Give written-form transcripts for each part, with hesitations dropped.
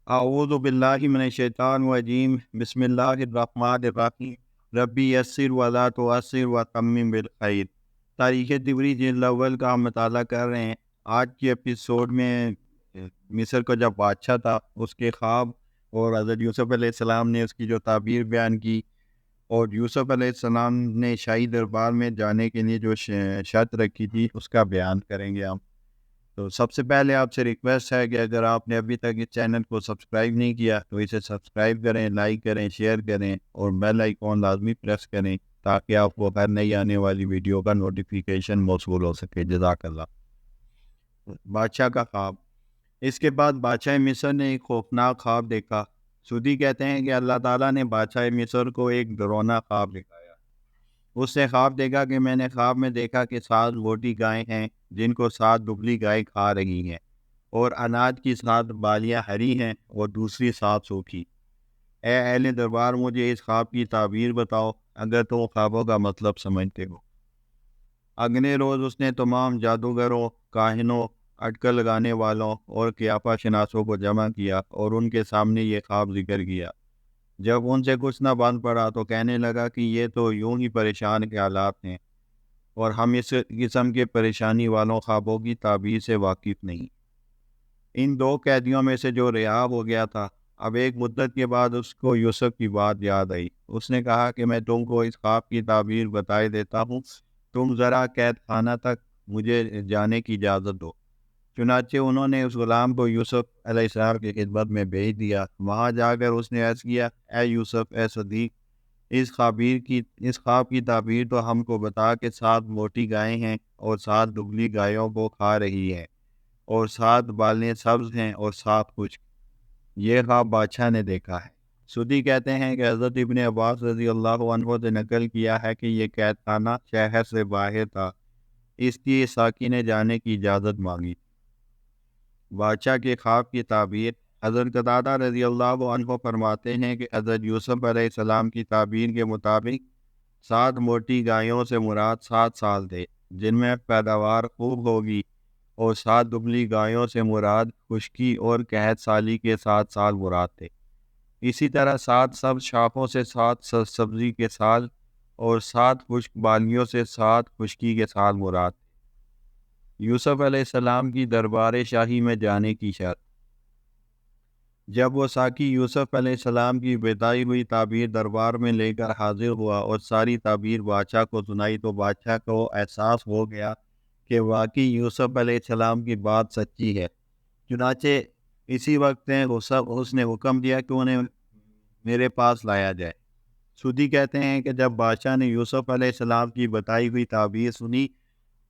اعوذ باللہ من الشیطان الرجیم بسم اللہ الرحمن الرحیم ربی یسر ولا تعسر وتمم بالخیر۔ تاریخ تبری جلد اول کا ہم مطالعہ کر رہے ہیں۔ آج کے ایپیسوڈ میں مصر کا جب بادشاہ تھا اس کے خواب اور حضرت یوسف علیہ السلام نے اس کی جو تعبیر بیان کی، اور یوسف علیہ السلام نے شاہی دربار میں جانے کے لیے جو شرط رکھی تھی اس کا بیان کریں گے ہم۔ تو سب سے پہلے آپ سے ریکویسٹ ہے کہ اگر آپ نے ابھی تک اس چینل کو سبسکرائب نہیں کیا تو اسے سبسکرائب کریں، لائک کریں، شیئر کریں اور بیل آئیکن لازمی پریس کریں تاکہ آپ کو ہر نئی آنے والی ویڈیو کا نوٹیفیکیشن موصول ہو سکے۔ جزاک اللہ۔ بادشاہ کا خواب۔ اس کے بعد بادشاہ مصر نے ایک خوفناک خواب دیکھا۔ سودی کہتے ہیں کہ اللہ تعالیٰ نے بادشاہ مصر کو ایک ڈراؤنا خواب دکھایا۔ اس نے خواب دیکھا کہ میں نے خواب میں دیکھا کہ 7 موٹی گائیں ہیں جن کو 7 دبلی گائیں کھا رہی ہیں، اور اناج کی 7 بالیاں ہری ہیں اور دوسری 7 سوکھی۔ اے اہل دربار، مجھے اس خواب کی تعبیر بتاؤ اگر تم خوابوں کا مطلب سمجھتے ہو۔ اگلے روز اس نے تمام جادوگروں، کاہنوں، اٹکل لگانے والوں اور قیافہ شناسوں کو جمع کیا اور ان کے سامنے یہ خواب ذکر کیا۔ جب ان سے کچھ نہ بن پڑا تو کہنے لگا کہ یہ تو یوں ہی پریشان کے حالات ہیں اور ہم اس قسم کے پریشانی والوں خوابوں کی تعبیر سے واقف نہیں۔ ان 2 قیدیوں میں سے جو رہا ہو گیا تھا، اب ایک مدت کے بعد اس کو یوسف کی بات یاد آئی۔ اس نے کہا کہ میں تم کو اس خواب کی تعبیر بتائے دیتا ہوں، تم ذرا قید خانہ تک مجھے جانے کی اجازت دو۔ چنانچہ انہوں نے اس غلام کو یوسف علیہ السلام کی خدمت میں بھیج دیا۔ وہاں جا کر اس نے عرض کیا، اے یوسف، اے صدیق، اس خواب کی تعبیر تو ہم کو بتا کہ 7 موٹی گائیں ہیں اور 7 دبلی گایوں کو کھا رہی ہیں، اور 7 بالیں سبز ہیں اور 7 خشک۔ یہ خواب بادشاہ نے دیکھا ہے۔ سودی کہتے ہیں کہ حضرت ابن عباس رضی اللہ عنہ سے نقل کیا ہے کہ یہ قید خانہ شہر سے باہر تھا، اس لیے ساقی نے جانے کی اجازت مانگی۔ بادشاہ کے خواب کی تعبیر۔ حضرت قتادہ رضی اللہ عنہ فرماتے ہیں کہ حضرت یوسف علیہ السلام کی تعبیر کے مطابق 7 موٹی گایوں سے مراد 7 سال تھے جن میں پیداوار خوب ہوگی، اور 7 دبلی گایوں سے مراد خشکی اور قحط سالی کے 7 سال مراد تھے۔ اسی طرح 7 سبز شاخوں سے 7 سبزی کے سال اور 7 خشک بالیوں سے 7 خشکی کے سال مراد تھے۔ یوسف علیہ السلام کی دربار شاہی میں جانے کی شرط۔ جب وہ ساقی یوسف علیہ السلام کی بتائی ہوئی تعبیر دربار میں لے کر حاضر ہوا اور ساری تعبیر بادشاہ کو سنائی تو بادشاہ کو احساس ہو گیا کہ واقعی یوسف علیہ السلام کی بات سچی ہے۔ چنانچہ اسی وقت اس نے حکم دیا کہ انہیں میرے پاس لایا جائے۔ سودی کہتے ہیں کہ جب بادشاہ نے یوسف علیہ السلام کی بتائی ہوئی تعبیر سنی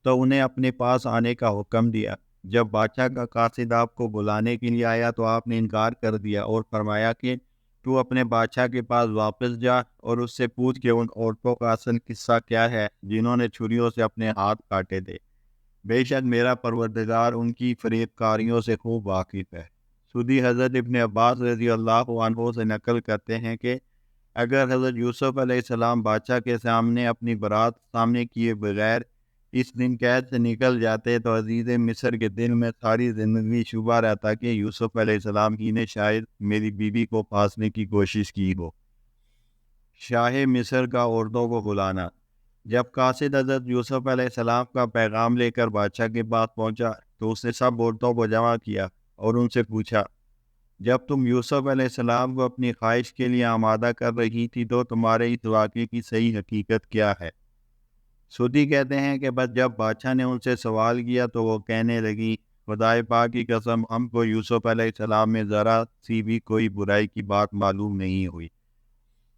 تو انہیں اپنے پاس آنے کا حکم دیا۔ جب بادشاہ کا قاصد آپ کو بلانے کے لیے آیا تو آپ نے انکار کر دیا اور فرمایا کہ تو اپنے بادشاہ کے پاس واپس جا اور اس سے پوچھ کہ ان عورتوں کا اصل قصہ کیا ہے جنہوں نے چھریوں سے اپنے ہاتھ کاٹے تھے۔ بے شک میرا پروردگار ان کی فریب کاریوں سے خوب واقف ہے۔ سودی حضرت ابن عباس رضی اللہ عنہ سے نقل کرتے ہیں کہ اگر حضرت یوسف علیہ السلام بادشاہ کے سامنے اپنی برات سامنے کیے بغیر اس دن قید سے نکل جاتے تو عزیز مصر کے دل میں ساری زندگی شبہ رہتا کہ یوسف علیہ السلام ہی نے شاید میری بیوی کو پھانسنے کی کوشش کی ہو۔ شاہ مصر کا عورتوں کو بلانا۔ جب قاصد حضرت یوسف علیہ السلام کا پیغام لے کر بادشاہ کے پاس پہنچا تو اس نے سب عورتوں کو جمع کیا اور ان سے پوچھا، جب تم یوسف علیہ السلام کو اپنی خواہش کے لیے آمادہ کر رہی تھی تو تمہارے اس واقعے کی صحیح حقیقت کیا ہے؟ سودی کہتے ہیں کہ بس جب بادشاہ نے ان سے سوال کیا تو وہ کہنے لگی، خدائے پاک کی قسم، ہم کو یوسف علیہ السلام میں ذرا سی بھی کوئی برائی کی بات معلوم نہیں ہوئی،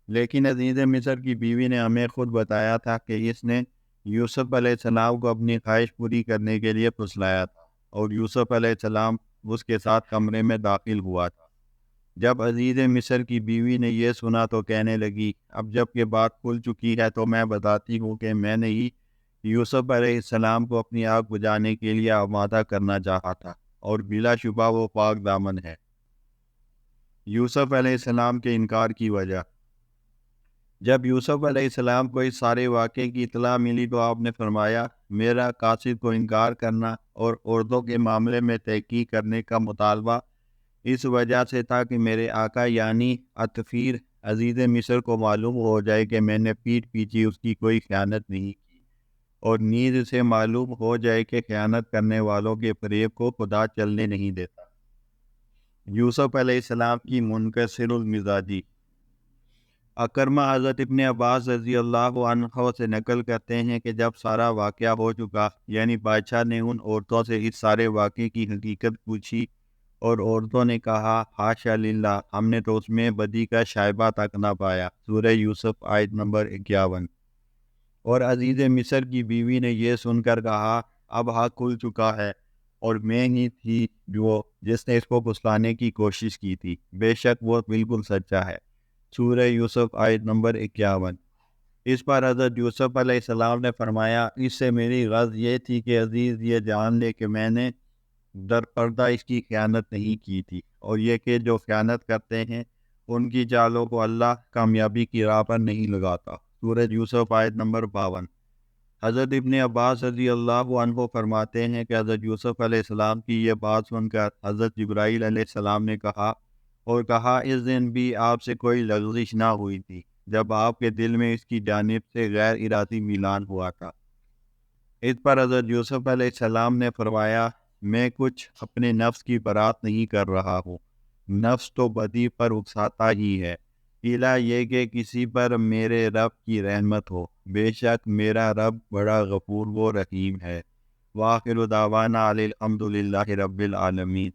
لیکن عزیز مصر کی بیوی نے ہمیں خود بتایا تھا کہ اس نے یوسف علیہ السلام کو اپنی خواہش پوری کرنے کے لیے پھسلایا تھا، اور یوسف علیہ السلام اس کے ساتھ کمرے میں داخل ہوا تھا۔ جب عزیز مصر کی بیوی نے یہ سنا تو کہنے لگی، اب جب کہ بات کھل چکی ہے تو میں بتاتی ہوں کہ میں نے ہی یوسف علیہ السلام کو اپنی آگ بجھانے کے لیے آمادہ کرنا چاہا تھا، اور بلا شبہ وہ پاک دامن ہے۔ یوسف علیہ السلام کے انکار کی وجہ۔ جب یوسف علیہ السلام کو اس سارے واقعے کی اطلاع ملی تو آپ نے فرمایا، میرا قاصد کو انکار کرنا اور عورتوں کے معاملے میں تحقیق کرنے کا مطالبہ اس وجہ سے تھا کہ میرے آقا یعنی اطفیر عزیز مصر کو معلوم ہو جائے کہ میں نے پیٹھ پیچھے اس کی کوئی خیانت نہیں کی، اور نیز اسے معلوم ہو جائے کہ خیانت کرنے والوں کے فریب کو خدا چلنے نہیں دیتا۔ یوسف علیہ السلام کی منکسر المزاجی۔ اکرمہ حضرت ابن عباس رضی اللہ عنہ سے نقل کرتے ہیں کہ جب سارا واقعہ ہو چکا، یعنی بادشاہ نے ان عورتوں سے اس سارے واقعے کی حقیقت پوچھی، اور عورتوں نے کہا حاشا للہ، ہم نے تو اس میں بدی کا شائبہ تک نہ پایا۔ سورہ یوسف آیت نمبر 51۔ اور عزیز مصر کی بیوی نے یہ سن کر کہا اب حق کھل چکا ہے، اور میں ہی تھی جس نے اس کو پھسلانے کی کوشش کی تھی، بے شک وہ بالکل سچا ہے۔ سورہ یوسف آیت نمبر 51۔ اس پر حضرت یوسف علیہ السلام نے فرمایا اس سے میری غرض یہ تھی کہ عزیز یہ جان لے کہ میں نے در پردہ اس کی خیانت نہیں کی تھی، اور یہ کہ جو خیانت کرتے ہیں ان کی چالوں کو اللہ کامیابی کی راہ پر نہیں لگاتا۔ سورہ یوسف آیت نمبر 52۔ حضرت ابن عباس رضی اللہ عنہ فرماتے ہیں کہ حضرت یوسف علیہ السلام کی یہ بات سن کر حضرت جبرائیل علیہ السلام نے کہا اس دن بھی آپ سے کوئی لغزش نہ ہوئی تھی جب آپ کے دل میں اس کی جانب سے غیر ارادی میلان ہوا تھا۔ اس پر حضرت یوسف علیہ السلام نے فرمایا میں کچھ اپنے نفس کی برات نہیں کر رہا ہوں، نفس تو بدی پر اکساتا ہی ہے، الا یہ کہ کسی پر میرے رب کی رحمت ہو، بے شک میرا رب بڑا غفور و رحیم ہے۔ وآخر دعوانا الحمد للہ رب العالمین۔